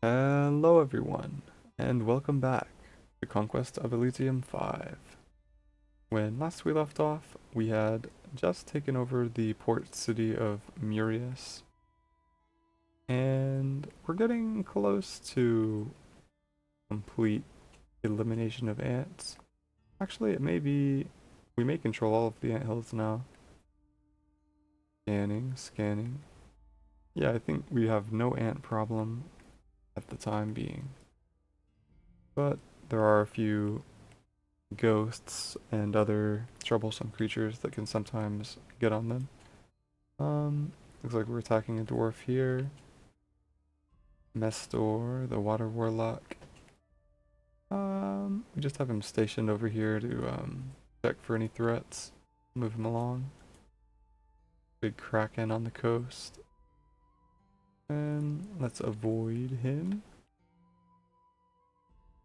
Hello everyone, and welcome back to Conquest of Elysium 5. When last we left off, we had just taken over the port city of Murius, and we're getting close to complete elimination of ants. Actually, it may be we may control all of the ant hills now. Scanning. Yeah, I think we have no ant problem at the time being. But there are a few ghosts and other troublesome creatures that can sometimes get on them. Looks like we're attacking a dwarf here. Mestor, the water warlock. We just have him stationed over here to check for any threats. Move him along. Big kraken on the coast. And let's avoid him.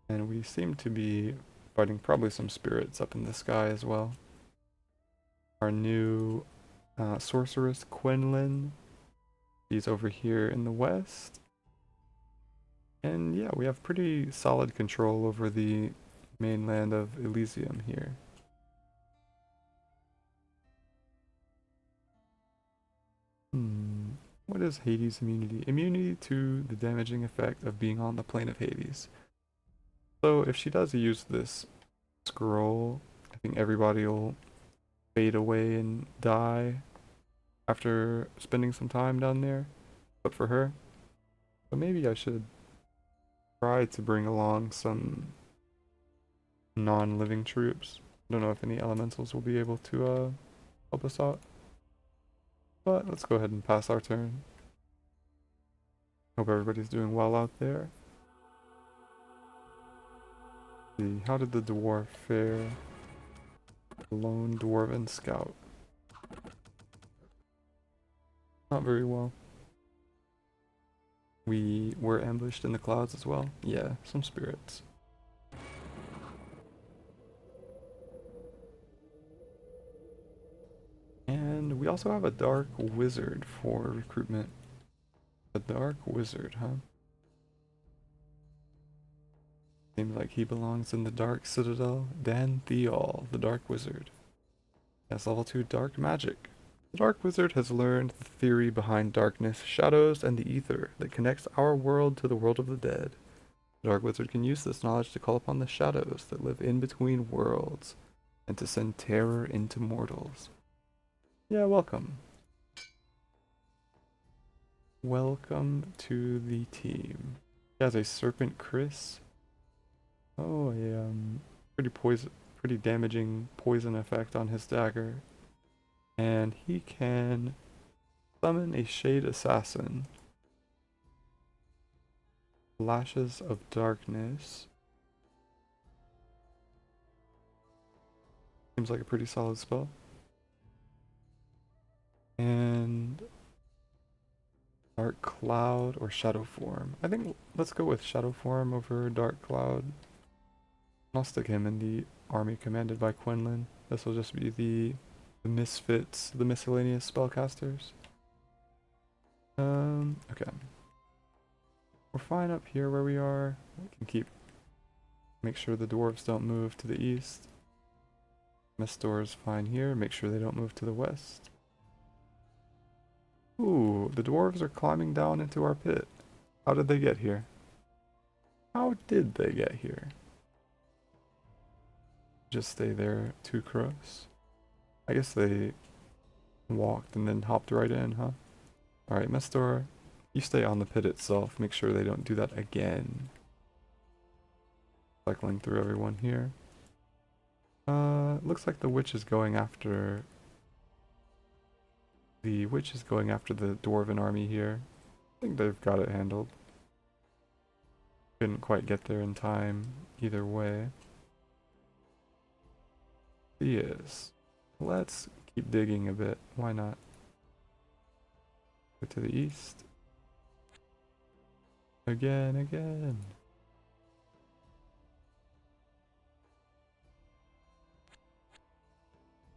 And we seem to be fighting probably some spirits up in the sky as well. Our new sorceress Quinlan. She's over here in the west. And yeah, we have pretty solid control over the mainland of Elysium here. What is Hades immunity? Immunity to the damaging effect of being on the plane of Hades. So if she does use this scroll, I think everybody will fade away and die after spending some time down there, but for her. So maybe I should try to bring along some non-living troops. Don't know if any elementals will be able to help us out. But let's go ahead and pass our turn. Hope everybody's doing well out there. Let's see, how did the dwarf fare? Lone dwarven scout. Not very well. We were ambushed in the clouds as well. Yeah, some spirits. And we also have a dark wizard for recruitment. A dark wizard, huh? Seems like he belongs in the Dark Citadel. Dan Theol, the Dark Wizard. Has level 2 Dark Magic. The Dark Wizard has learned the theory behind darkness, shadows, and the ether that connects our world to the world of the dead. The Dark Wizard can use this knowledge to call upon the shadows that live in between worlds and to send terror into mortals. Yeah, welcome. Welcome to the team. He has a Serpent Chris. Oh, a pretty damaging poison effect on his dagger. And he can summon a Shade Assassin. Flashes of Darkness. Seems like a pretty solid spell. And Dark Cloud or Shadow Form. I think let's go with Shadow Form over Dark Cloud. I'll stick him in the army commanded by Quinlan. This will just be the misfits, the miscellaneous spellcasters. Okay. We're fine up here where we are. We can make sure the dwarves don't move to the east. Mestor is fine here. Make sure they don't move to the west. Ooh, the dwarves are climbing down into our pit. How did they get here? How did they get here? Just stay there too close. I guess they walked and then hopped right in, huh? Alright, Mestor, you stay on the pit itself. Make sure they don't do that again. Cycling through everyone here. Looks like the witch is going after... The witch is going after the dwarven army here. I think they've got it handled. Couldn't quite get there in time either way. Yes. Let's keep digging a bit. Why not? Go to the east. Again.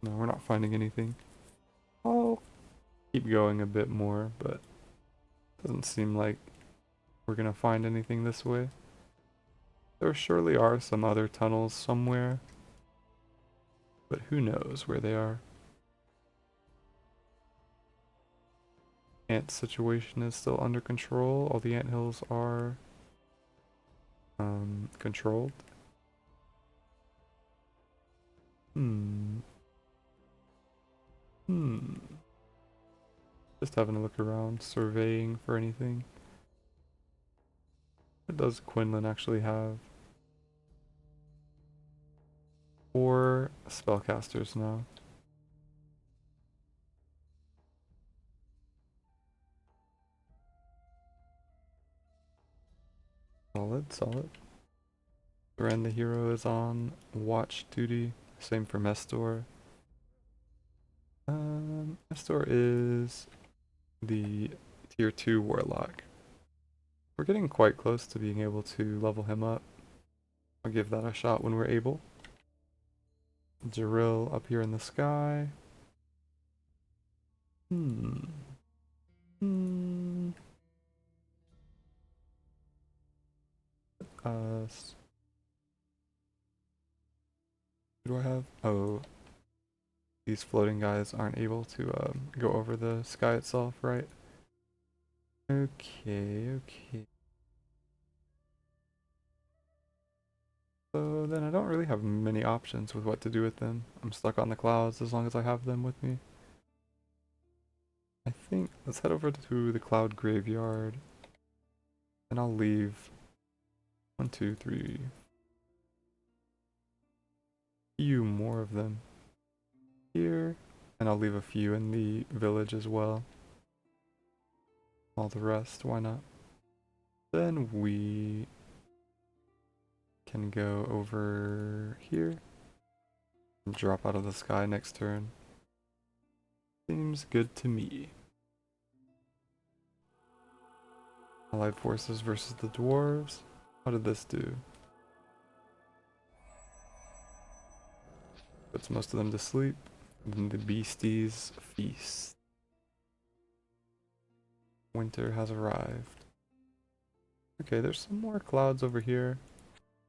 No, we're not finding anything. I'll keep going a bit more, but doesn't seem like we're gonna find anything this way. There surely are some other tunnels somewhere, but who knows where they are. Ant situation is still under control. All the anthills are controlled. Hmm. Hmm. Just having a look around, surveying for anything. What does Quinlan actually have? 4 spellcasters now. Solid, solid. Ren the hero is on watch duty. Same for Mestor. Mestor is the tier 2 Warlock. We're getting quite close to being able to level him up. I'll give that a shot when we're able. Jaril up here in the sky. Hmm. Hmm. Uh, who do I have? Oh, these floating guys aren't able to go over the sky itself, right? Okay, okay. So then I don't really have many options with what to do with them. I'm stuck on the clouds as long as I have them with me. I think let's head over to the cloud graveyard. And I'll leave 1, 2, 3. Few more of them here. And I'll leave a few in the village as well. All the rest, why not? Then we can go over here and drop out of the sky next turn. Seems good to me. Allied forces versus the dwarves. How did this do? Puts most of them to sleep. Then the beasties feast. Winter has arrived. Okay, there's some more clouds over here.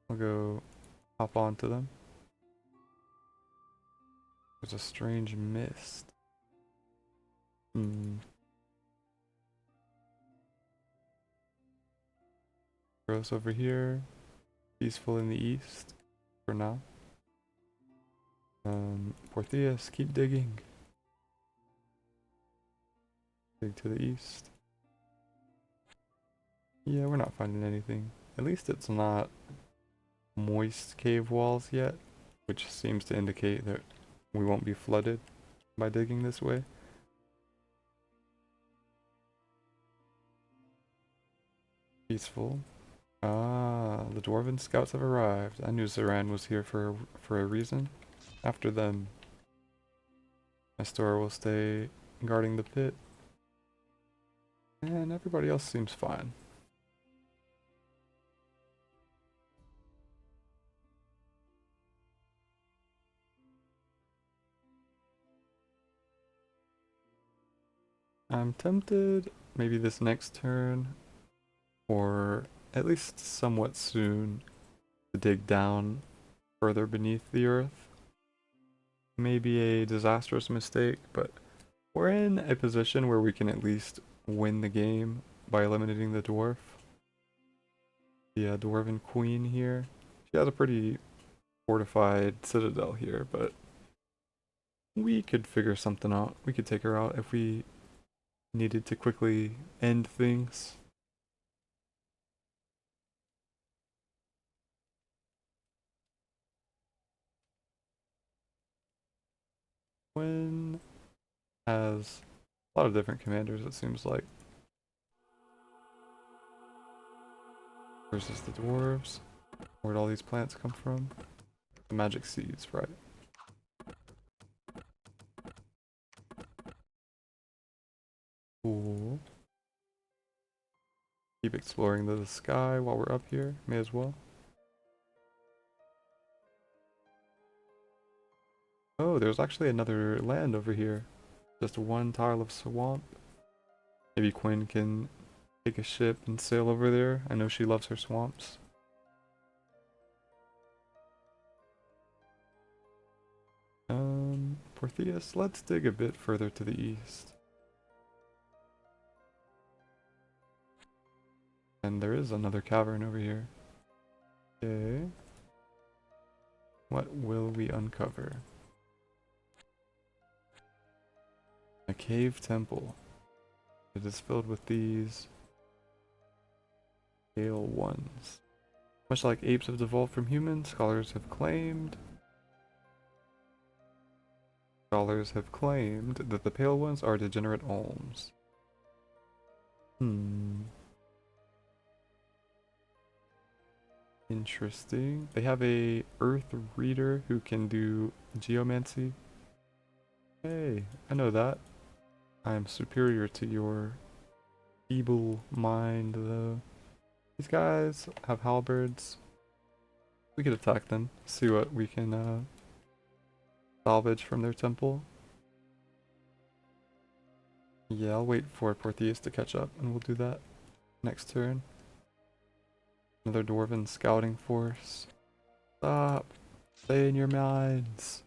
I'll go hop onto them. There's a strange mist. Gross over here. Peaceful in the east. For now. Portheus, keep digging. Dig to the east. Yeah, we're not finding anything. At least it's not moist cave walls yet, which seems to indicate that we won't be flooded by digging this way. Peaceful. Ah, the dwarven scouts have arrived. I knew Zaran was here for a reason. After them. Mestor will stay guarding the pit. And everybody else seems fine. I'm tempted, maybe this next turn, or at least somewhat soon, to dig down further beneath the earth. Maybe a disastrous mistake, but we're in a position where we can at least win the game by eliminating the dwarf. The dwarven queen here. She has a pretty fortified citadel here, but we could figure something out. We could take her out if we needed to quickly end things. Quinn has a lot of different commanders, it seems like. Versus the dwarves. Where'd all these plants come from? The magic seeds, right. Cool. Keep exploring the sky while we're up here. May as well. Oh, there's actually another land over here. Just one tile of swamp. Maybe Quinn can take a ship and sail over there. I know she loves her swamps. Portheus, let's dig a bit further to the east. And there is another cavern over here. Okay. What will we uncover? A cave temple. It is filled with these pale ones. Much like apes have evolved from humans, scholars have claimed that the pale ones are degenerate olms. Interesting. They have a earth reader who can do geomancy. Hey, I know that. I am superior to your feeble mind, though. These guys have halberds. We could attack them, see what we can salvage from their temple. Yeah, I'll wait for Portheus to catch up, and we'll do that next turn. Another dwarven scouting force. Stop! Stay in your mines!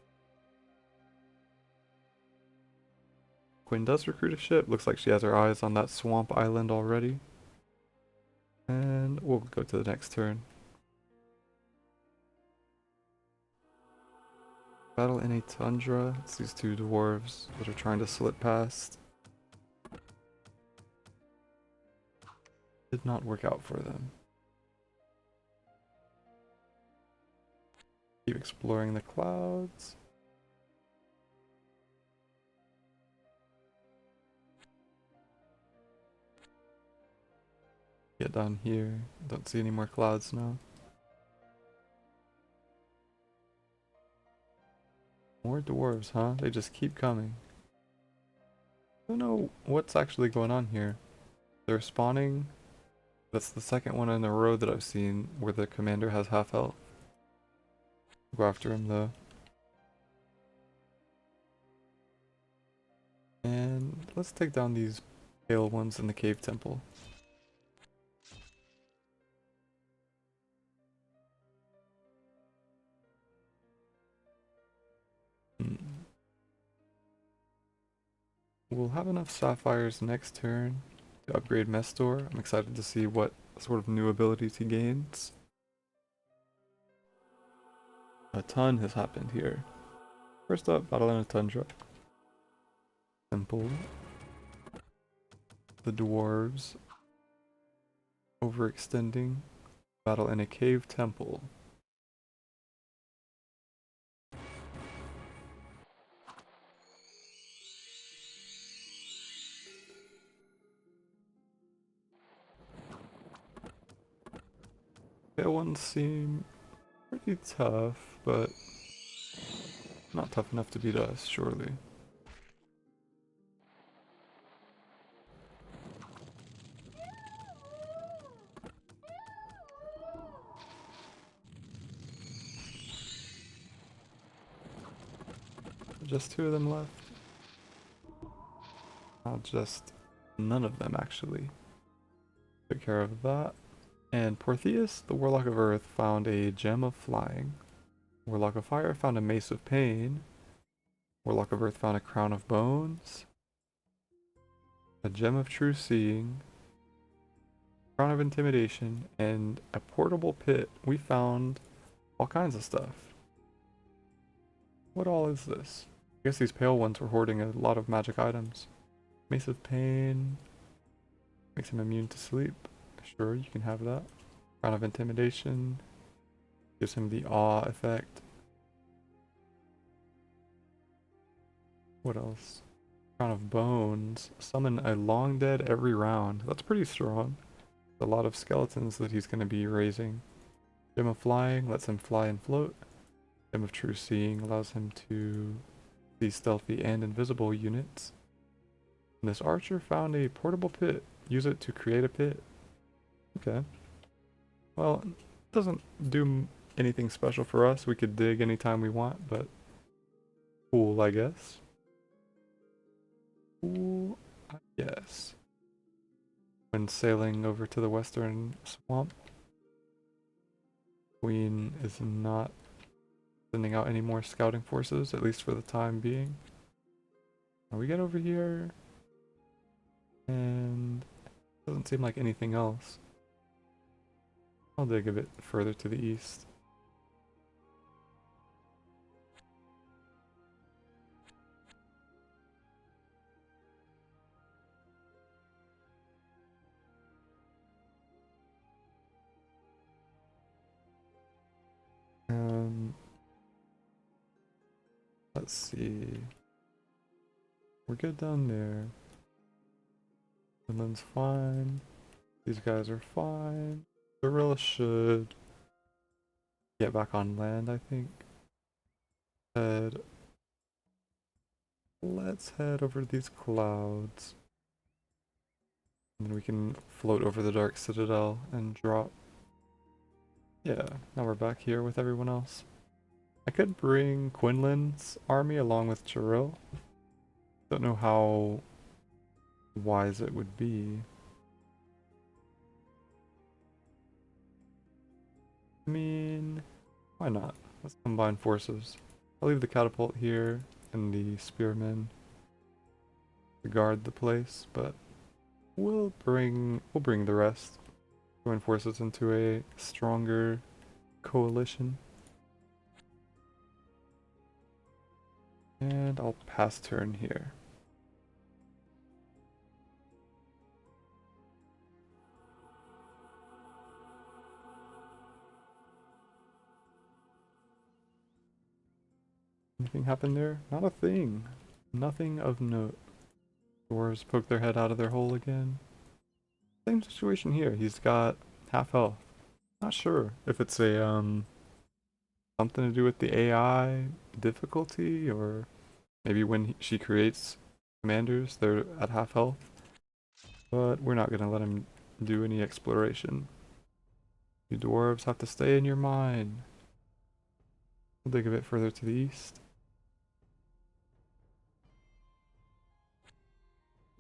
Quinn does recruit a ship. Looks like she has her eyes on that swamp island already. And we'll go to the next turn. Battle in a tundra. It's these two dwarves that are trying to slip past. Did not work out for them. Keep exploring the clouds. Get down here. Don't see any more clouds now. More dwarves, huh? They just keep coming. I don't know what's actually going on here. They're spawning. That's the second one in a row that I've seen where the commander has half health. Go after him though. And let's take down these pale ones in the cave temple. We'll have enough sapphires next turn to upgrade Mestor. I'm excited to see what sort of new abilities he gains. A ton has happened here. First up, battle in a tundra. Simple. The dwarves overextending. Battle in a cave temple. Pale ones seem pretty tough, but not tough enough to beat us, surely. Just two of them left. Just none of them, actually. Take care of that. And Portheus, the Warlock of Earth, found a Gem of Flying. Warlock of Fire found a Mace of Pain. Warlock of Earth found a Crown of Bones. A Gem of True Seeing. Crown of Intimidation. And a Portable Pit. We found all kinds of stuff. What all is this? I guess these pale ones were hoarding a lot of magic items. Mace of Pain. Makes him immune to sleep. Sure, you can have that. Crown of Intimidation. Gives him the awe effect. What else? Crown of Bones. Summon a long dead every round. That's pretty strong. A lot of skeletons that he's going to be raising. Gem of Flying lets him fly and float. Gem of True Seeing allows him to see stealthy and invisible units. And this archer found a portable pit. Use it to create a pit. Okay. Well, it doesn't do anything special for us. We could dig anytime we want, but cool, I guess. Cool, I guess. when sailing over to the western swamp. Queen is not sending out any more scouting forces, at least for the time being. Now we get over here, and doesn't seem like anything else. I'll dig a bit further to the east. Um, let's see. We're good down there. Finland's fine. These guys are fine. Gorilla should get back on land, I think. Let's head over to these clouds. And then we can float over the Dark Citadel and drop. Yeah, now we're back here with everyone else. I could bring Quinlan's army along with Chiril. Don't know how wise it would be. I mean, why not? Let's combine forces. I'll leave the catapult here and the spearmen to guard the place, but we'll bring the rest. Join forces into a stronger coalition. And I'll pass turn here. Anything happened there? Not a thing. Nothing of note. Dwarves poke their head out of their hole again. Same situation here. He's got half health. Not sure if it's a something to do with the AI difficulty, or maybe when she creates commanders they're at half health. But we're not gonna let him do any exploration. You dwarves have to stay in your mine. We'll dig a bit further to the east.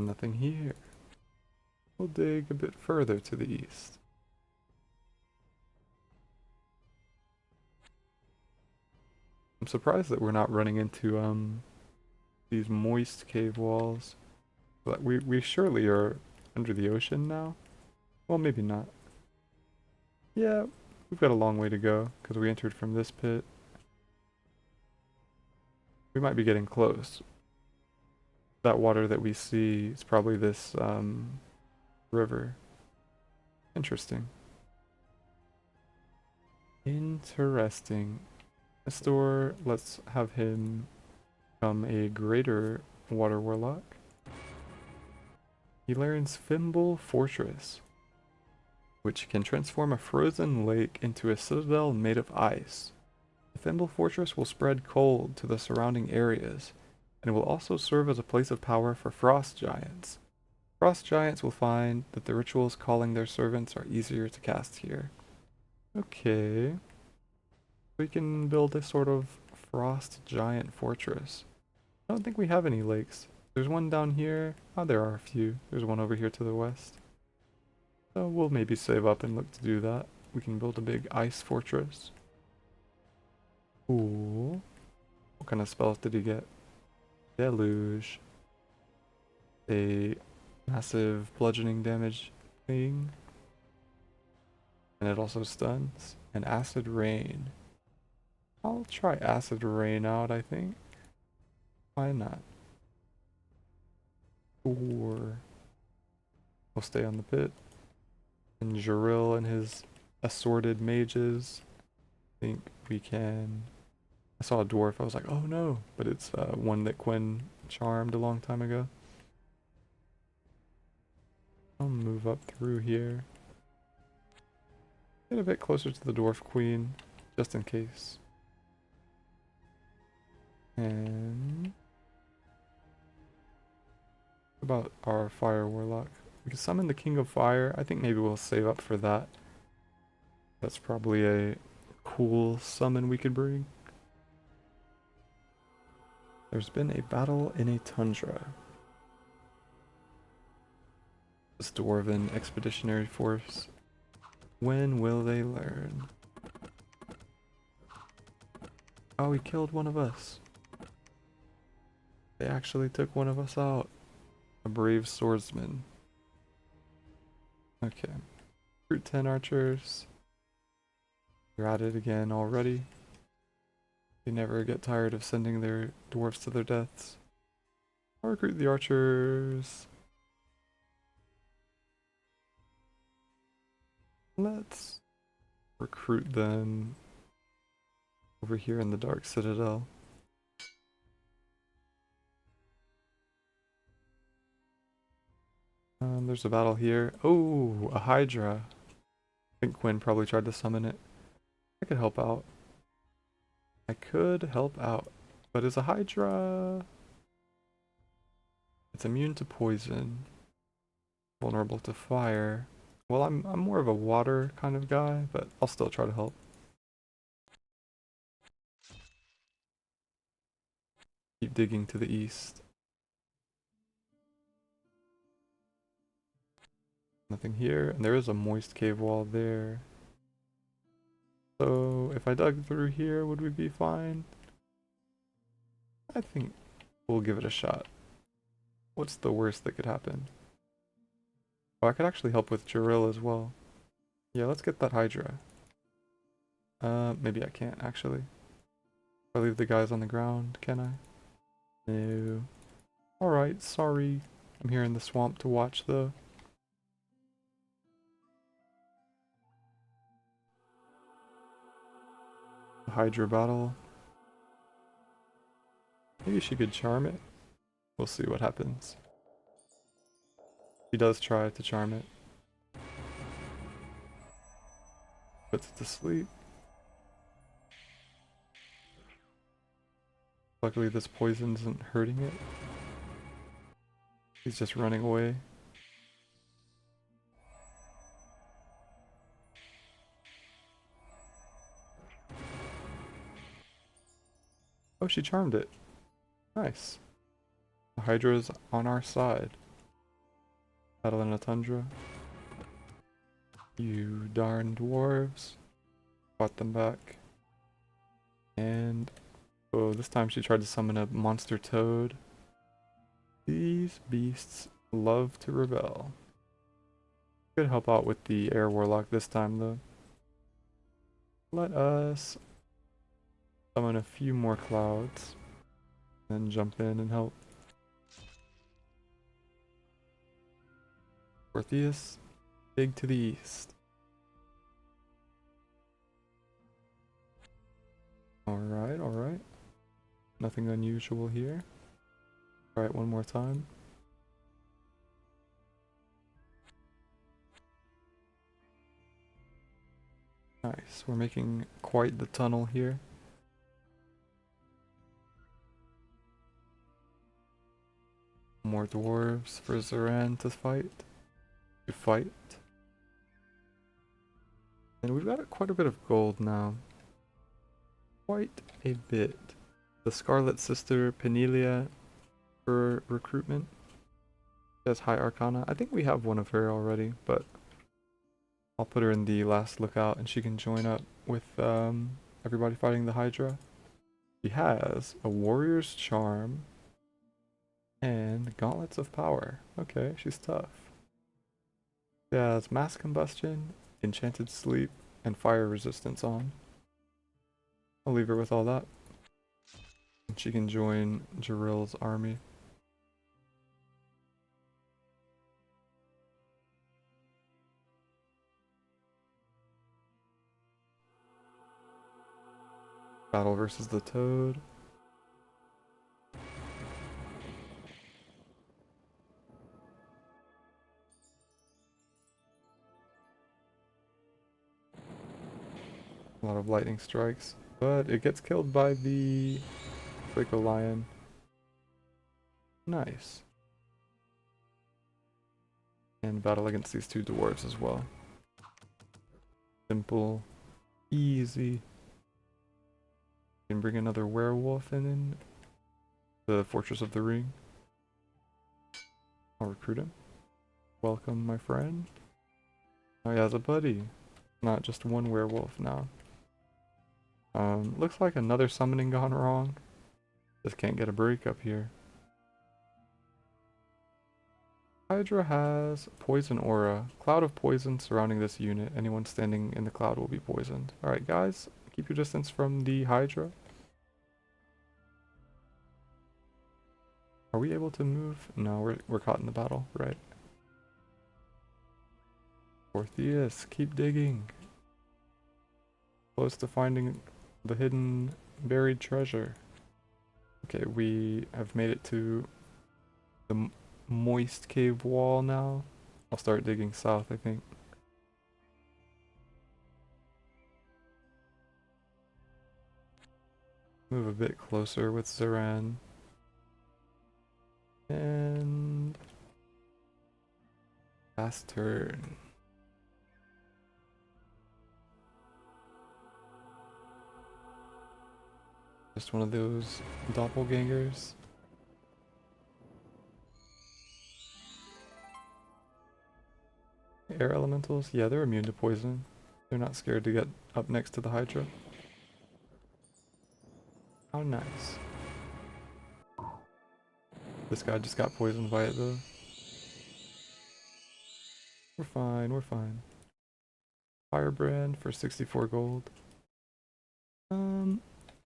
Nothing here. We'll dig a bit further to the east. I'm surprised that we're not running into these moist cave walls. But we surely are under the ocean now. Well, maybe not. Yeah, we've got a long way to go because we entered from this pit. We might be getting close. That water that we see is probably this river. Interesting. Interesting. Nestor, let's have him become a greater water warlock. He learns Fimble Fortress, which can transform a frozen lake into a citadel made of ice. The Fimble Fortress will spread cold to the surrounding areas, and will also serve as a place of power for frost giants. Frost giants will find that the rituals calling their servants are easier to cast here. Okay. We can build a sort of frost giant fortress. I don't think we have any lakes. There's one down here. Oh, there are a few. There's one over here to the west. So we'll maybe save up and look to do that. We can build a big ice fortress. Cool. What kind of spells did he get? Deluge. A massive bludgeoning damage thing. And it also stuns. And acid rain. I'll try acid rain out, I think. Why not? Or we'll stay on the pit. And Jaril and his assorted mages. I think we can. I saw a dwarf. I was like, oh no. But it's one that Quinn charmed a long time ago. I'll move up through here. Get a bit closer to the dwarf queen, just in case. And about our fire warlock. We can summon the king of fire. I think maybe we'll save up for that. That's probably a cool summon we could bring. There's been a battle in a tundra. This dwarven expeditionary force. When will they learn? Oh, he killed one of us. They actually took one of us out. A brave swordsman. Okay. Recruit 10 archers. They're at it again already. They never get tired of sending their dwarves to their deaths. I'll recruit the archers. Let's recruit them over here in the Dark Citadel. There's a battle here. Oh, a Hydra. I think Quinn probably tried to summon it. I could help out. I could help out. But is a Hydra... It's immune to poison. Vulnerable to fire. Well, I'm more of a water kind of guy, but I'll still try to help. Keep digging to the east. Nothing here, and there is a moist cave wall there. So if I dug through here, would we be fine? I think we'll give it a shot. What's the worst that could happen? Oh, I could actually help with Jiril as well. Yeah, let's get that Hydra. Maybe I can't actually. If I leave the guys on the ground, can I? No. Alright, sorry. I'm here in the swamp to watch though. Hydra battle. Maybe she could charm it. We'll see what happens. She does try to charm it. Puts it to sleep. Luckily this poison isn't hurting it. He's just running away. Oh, she charmed it. Nice. The Hydra's on our side. Battle in a tundra. You darn dwarves. Fought them back. And... oh, this time she tried to summon a monster toad. These beasts love to rebel. Could help out with the air warlock this time though. Let us summon a few more clouds. Then jump in and help. Orpheus, dig to the east. Alright, alright. Nothing unusual here. Try it one more time. Nice, we're making quite the tunnel here. More dwarves for Zoran to fight. And we've got quite a bit of gold now. Quite a bit. The Scarlet Sister Penelia for recruitment. She has high arcana. I think we have one of her already, but I'll put her in the last lookout and she can join up with everybody fighting the Hydra. She has a warrior's charm and gauntlets of power. Okay, she's tough. She has mass combustion, enchanted sleep, and fire resistance on. I'll leave her with all that. She can join Jiril's army. Battle versus the Toad. A lot of lightning strikes, but it gets killed by the Draco Lion. Nice. And battle against these two dwarves as well. Simple, easy. Can bring another werewolf in the Fortress of the Ring. I'll recruit him. Welcome, my friend. Oh, he has a buddy. Not just one werewolf now. Looks like another summoning gone wrong. Just can't get a break up here. Hydra has poison aura. Cloud of poison surrounding this unit. Anyone standing in the cloud will be poisoned. Alright guys, keep your distance from the Hydra. Are we able to move? No, we're caught in the battle, right? Orpheus, keep digging. Close to finding the hidden buried treasure. Okay, we have made it to the moist cave wall now. I'll start digging south, I think. Move a bit closer with Zaran. And last turn. Just one of those doppelgangers. Air elementals? Yeah, they're immune to poison. They're not scared to get up next to the Hydra. How nice. This guy just got poisoned by it though. We're fine, we're fine. Firebrand for 64 gold.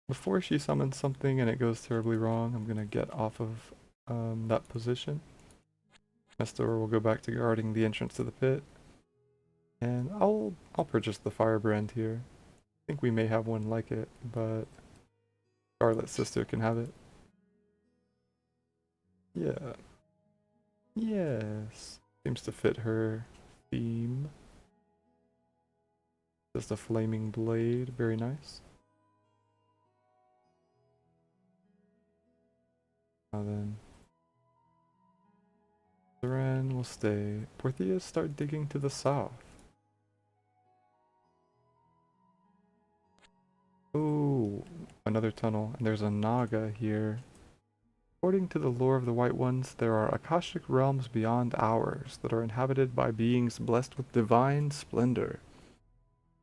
Before she summons something and it goes terribly wrong, I'm gonna get off of that position. Nestor will go back to guarding the entrance to the pit. And I'll purchase the Firebrand here. I think we may have one like it, but Scarlet's sister can have it. Yeah. Yes. Seems to fit her theme. Just a flaming blade, very nice. Now then. Zaran will stay. Portheas start digging to the south. Oh, another tunnel, and there's a Naga here. According to the lore of the White Ones, there are Akashic realms beyond ours that are inhabited by beings blessed with divine splendor.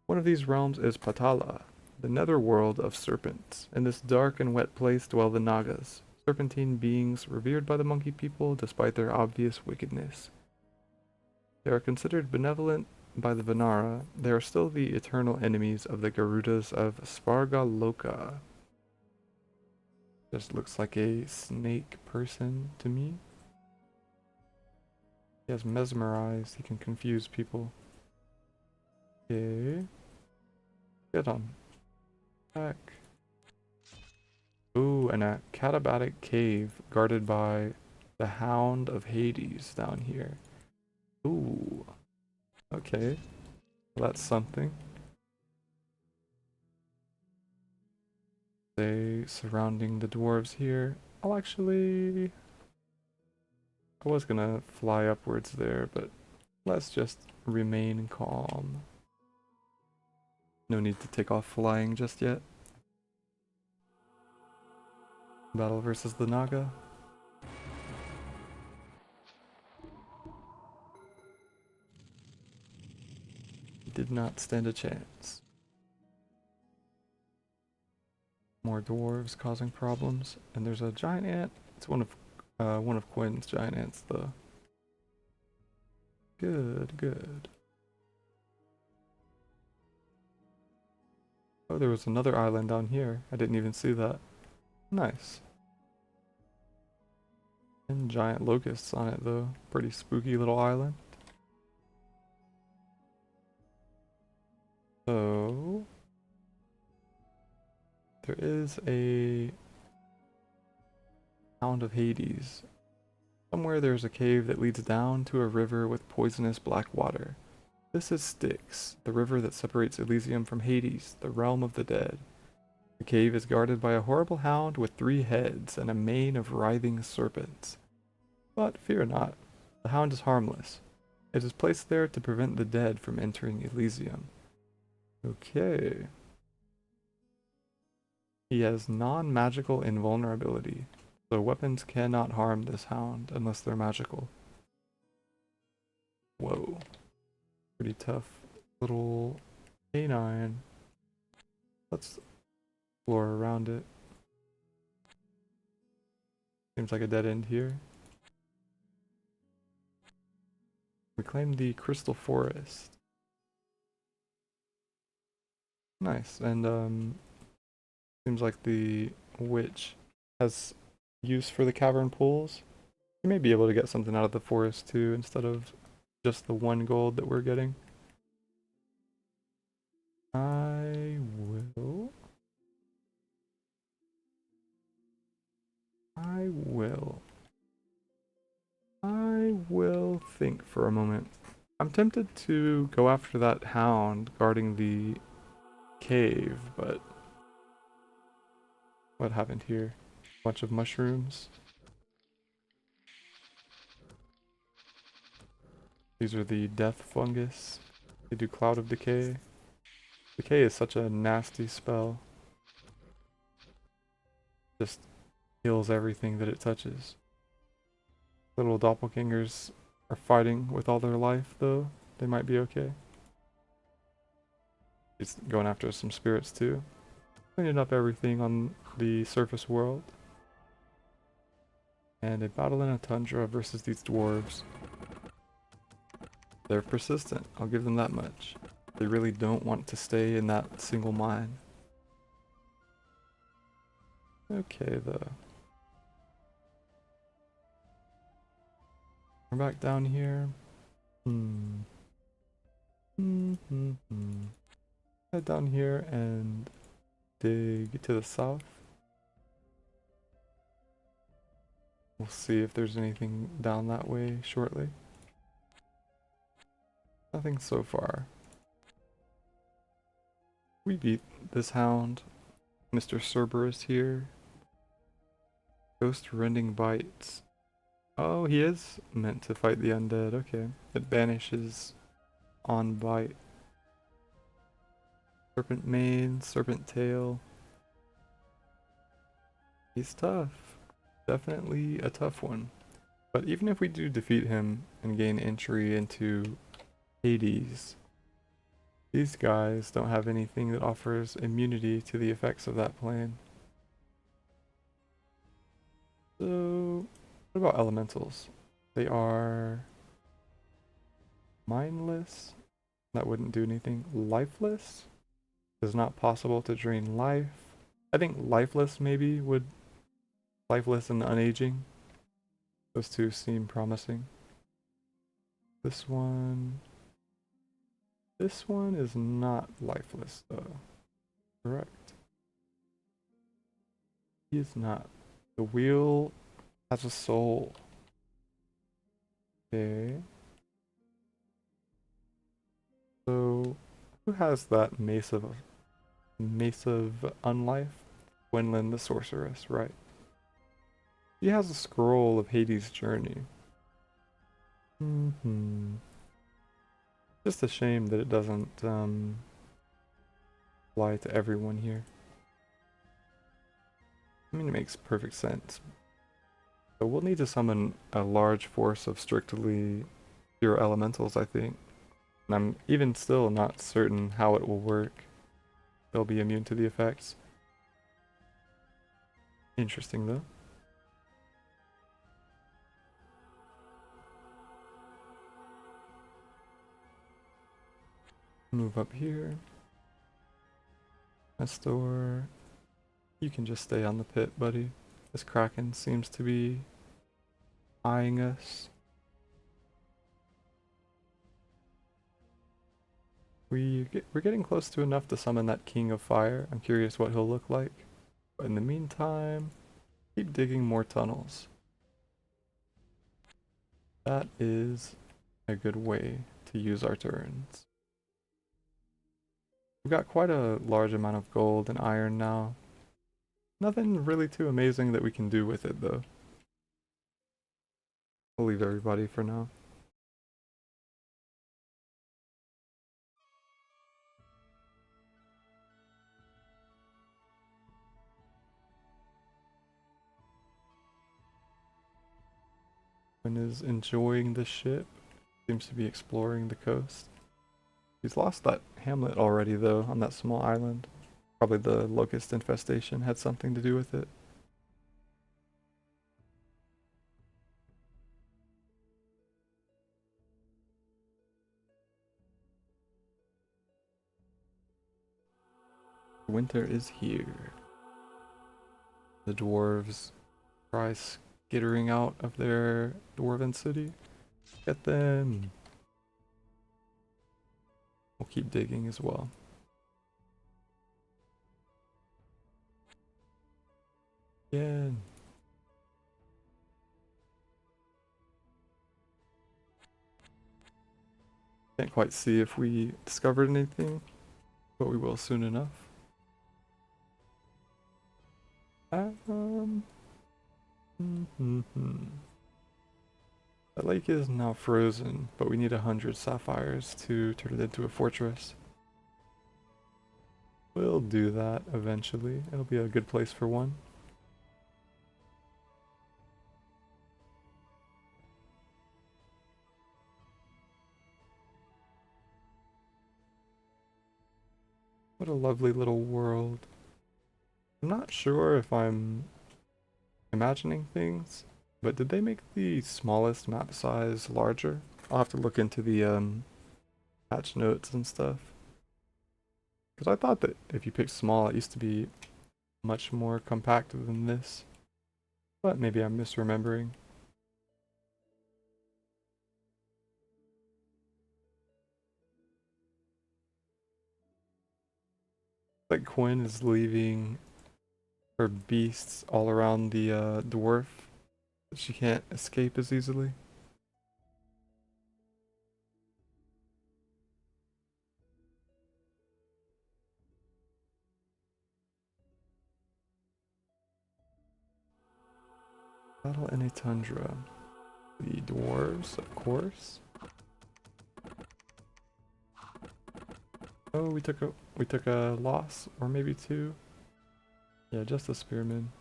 One of these realms is Patala, the netherworld of serpents. In this dark and wet place dwell the Nagas, serpentine beings revered by the monkey people despite their obvious wickedness. They are considered benevolent by the Vanara. They are still the eternal enemies of the Garudas of Spargaloka. Just looks like a snake person to me. He has mesmerized. He can confuse people. Okay. Get on. Back. Ooh, and a katabatic cave guarded by the Hound of Hades down here. Ooh. Okay. Well, that's something. They surrounding the dwarves here. I'll actually... I was gonna fly upwards there, but let's just remain calm. No need to take off flying just yet. Battle versus the Naga. Did not stand a chance. More dwarves causing problems, and there's a giant ant. It's one of Quinn's giant ants, though. Good, good. Oh, there was another island down here. I didn't even see that. Nice. And giant locusts on it, though. Pretty spooky little island. So there is a Hound of Hades. Somewhere there's a cave that leads down to a river with poisonous black water. This is Styx, the river that separates Elysium from Hades, the realm of the dead. The cave is guarded by a horrible hound with 3 heads and a mane of writhing serpents. But fear not, the hound is harmless. It is placed there to prevent the dead from entering Elysium. Okay. He has non-magical invulnerability, so weapons cannot harm this hound unless they're magical. Whoa. Pretty tough little canine. Let's explore around it. Seems like a dead end here. We claimed the Crystal Forest. Nice, and seems like the witch has use for the cavern pools. You may be able to get something out of the forest too, instead of just the 1 gold that we're getting. I will. I will. I will think for a moment. I'm tempted to go after that hound guarding the cave, but what happened here? Bunch of mushrooms. These are the death fungus. They do cloud of decay. Decay is such a nasty spell. Just kills everything that it touches. Little doppelgangers are fighting with all their life though. They might be okay. He's going after some spirits too. Cleaning up everything on the surface world. And a battle in a tundra versus these dwarves. They're persistent, I'll give them that much. They really don't want to stay in that single mine. Okay though. We're back down here. Head down here and dig to the south. We'll see if there's anything down that way shortly. Nothing so far. We beat this hound. Mr. Cerberus here. Ghost rending bites. Oh, he is meant to fight the undead. Okay. It banishes on bite. Serpent mane, serpent tail. He's tough. Definitely a tough one. But even if we do defeat him and gain entry into Hades, these guys don't have anything that offers immunity to the effects of that plane. So, what about elementals? They are mindless. That wouldn't do anything. Lifeless? It's not possible to drain life. I think lifeless maybe would. Lifeless and unaging. Those two seem promising. This one is not lifeless though. Correct. He is not. The wheel has a soul. Okay. So who has that Mace of Unlife? Gwynlyn the Sorceress, right. He has a scroll of Hades' journey. Just a shame that it doesn't apply to everyone here. I mean, it makes perfect sense. So we'll need to summon a large force of strictly pure elementals, I think. And I'm even still not certain how it will work. They'll be immune to the effects. Interesting though. Move up here. Nestor, you can just stay on the pit, buddy. This Kraken seems to be eyeing us. We're getting close to enough to summon that King of Fire. I'm curious what he'll look like. But in the meantime, keep digging more tunnels. That is a good way to use our turns. We've got quite a large amount of gold and iron now. Nothing really too amazing that we can do with it though. We'll leave everybody for now. Is enjoying the ship. Seems to be exploring the coast. He's lost that hamlet already though, on that small island. Probably the locust infestation had something to do with it. Winter is here. The dwarves try skittering out of their dwarven city. Get them! We'll keep digging as well. Yeah. Can't quite see if we discovered anything, but we will soon enough. The lake is now frozen, but we need 100 sapphires to turn it into a fortress. We'll do that eventually. It'll be a good place for one. What a lovely little world. I'm not sure if I'm imagining things, but did they make the smallest map size larger? I'll have to look into the patch notes and stuff. Because I thought that if you pick small, it used to be much more compact than this. But maybe I'm misremembering. Like Quinn is leaving her beasts all around the dwarf. She can't escape as easily. Battle in a tundra. The dwarves, of course. Oh, we took a loss, or maybe two. Yeah, just the spearmen.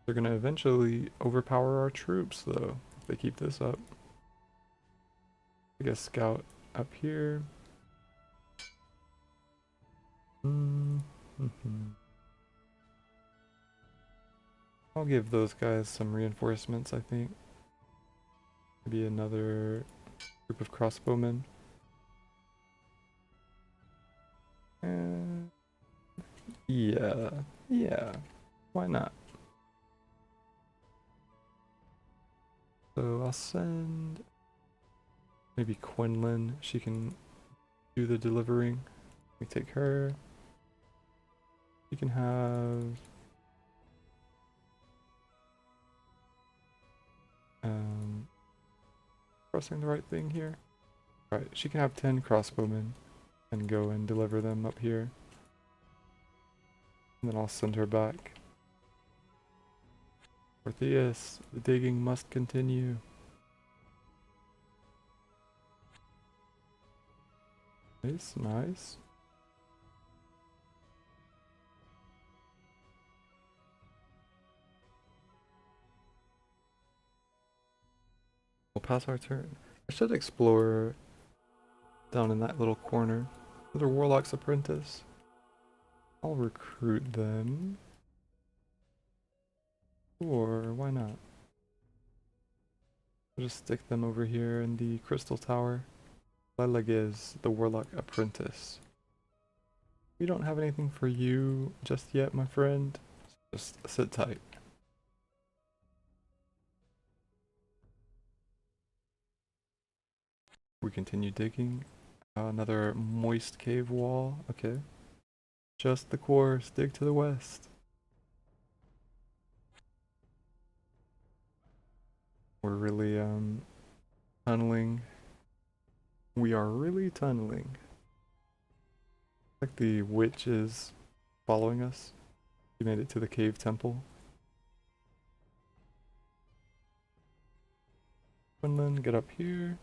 They're gonna eventually overpower our troops, though, if they keep this up. I guess scout up here. I'll give those guys some reinforcements, I think. Maybe another group of crossbowmen. Yeah, why not? So I'll send maybe Quinlan, she can do the delivering. We take her. She can have crossing the right thing here. Right, she can have 10 crossbowmen and go and deliver them up here. And then I'll send her back. Orpheus, the digging must continue. Nice, nice. We'll pass our turn. I should explore down in that little corner. Another Warlock's apprentice. I'll recruit them. Or why not? I'll just stick them over here in the crystal tower. Leleg is the Warlock apprentice. We don't have anything for you just yet, my friend. Just sit tight. We continue digging. Another moist cave wall. Okay. Just the course. Dig to the west. We're really tunneling. We are really tunneling. Like the witch is following us. She made it to the cave temple. Quinlan, get up here.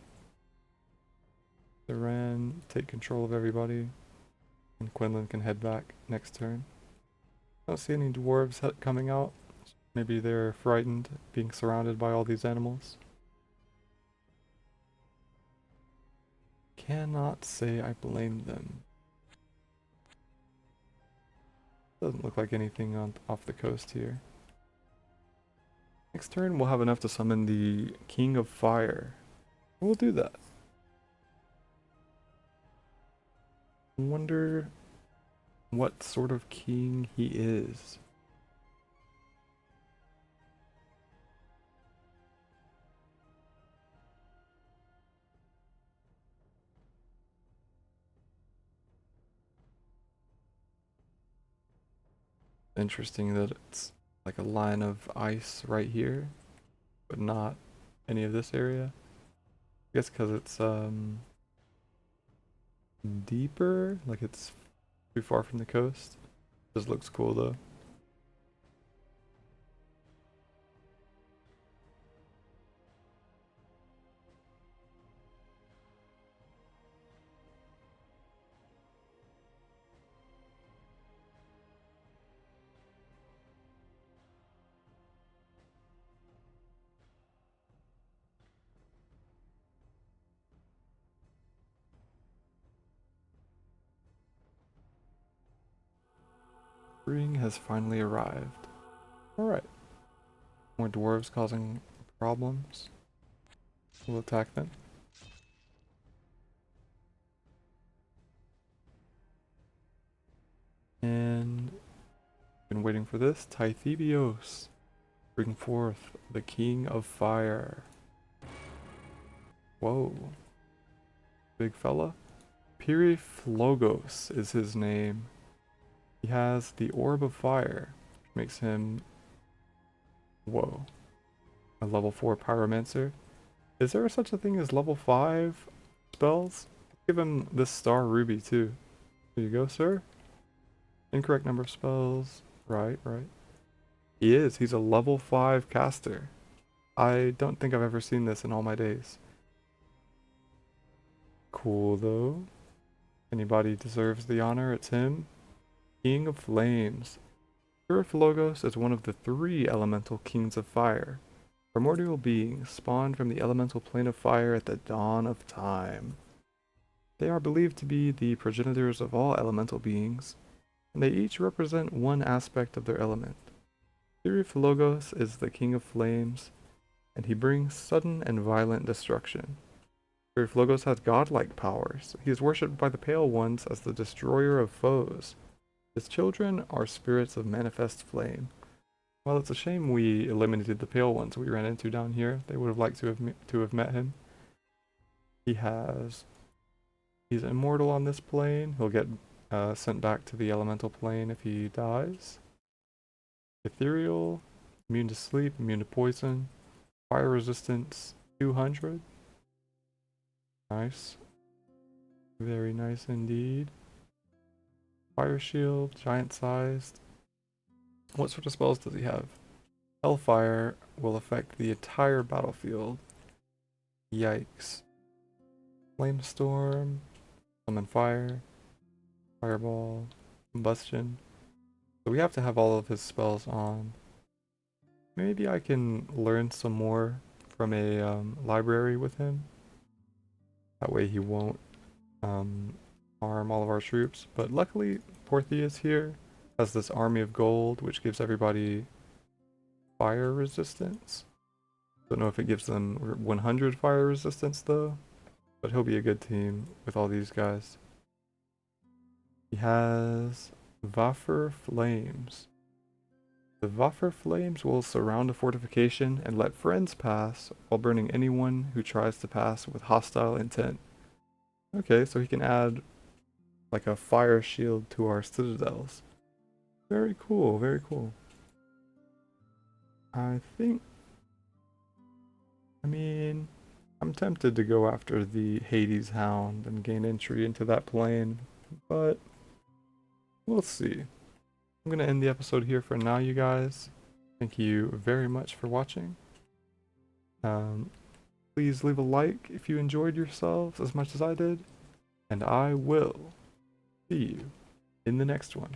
Duran, take control of everybody. And Quinlan can head back next turn. I don't see any dwarves coming out. Maybe they're frightened being surrounded by all these animals. cannot say I blame them. Doesn't look like anything off the coast here. Next turn, we'll have enough to summon the King of Fire. We'll do that. I wonder what sort of king he is. Interesting that it's like a line of ice right here, but not any of this area. I guess because it's deeper, like it's too far from the coast. This looks cool though. Spring has finally arrived. Alright. More dwarves causing problems. We'll attack them. And been waiting for this. Tythebios. Bring forth the King of Fire. Whoa. Big fella. Pyriflogos is his name. He has the Orb of Fire, which makes him... Whoa. A level 4 Pyromancer. Is there such a thing as level 5 spells? Give him this Star Ruby too. There you go, sir. Incorrect number of spells. Right. He is. He's a level 5 caster. I don't think I've ever seen this in all my days. Cool though. Anybody deserves the honor, it's him. King of Flames. Pyriflogos is one of the 3 elemental kings of fire. Primordial beings spawned from the elemental plane of fire at the dawn of time. They are believed to be the progenitors of all elemental beings, and they each represent one aspect of their element. Pyriflogos is the King of Flames, and he brings sudden and violent destruction. Pyriflogos has godlike powers. He is worshipped by the Pale Ones as the destroyer of foes. His children are spirits of manifest flame. Well, it's a shame we eliminated the Pale Ones we ran into down here. They would have liked to have met him. He's immortal on this plane. He'll get sent back to the elemental plane if he dies. Ethereal, immune to sleep, immune to poison, fire resistance 200. Nice. Very nice indeed. Fire shield, giant sized. What sort of spells does he have? Hellfire will affect the entire battlefield. Yikes. Flamestorm, summon fire, fireball, combustion. So we have to have all of his spells on. Maybe I can learn some more from a library with him. That way he won't harm all of our troops. But luckily, Portheus here has this army of gold, which gives everybody fire resistance. Don't know if it gives them 100 fire resistance though, but he'll be a good team with all these guys. He has Waffer Flames. The Waffer Flames will surround a fortification and let friends pass while burning anyone who tries to pass with hostile intent. Okay, so he can add like a fire shield to our citadels. Very cool, very cool. I mean, I'm tempted to go after the Hades Hound and gain entry into that plane, but we'll see. I'm going to end the episode here for now, you guys. Thank you very much for watching. Please leave a like if you enjoyed yourselves as much as I did, and I will see you in the next one.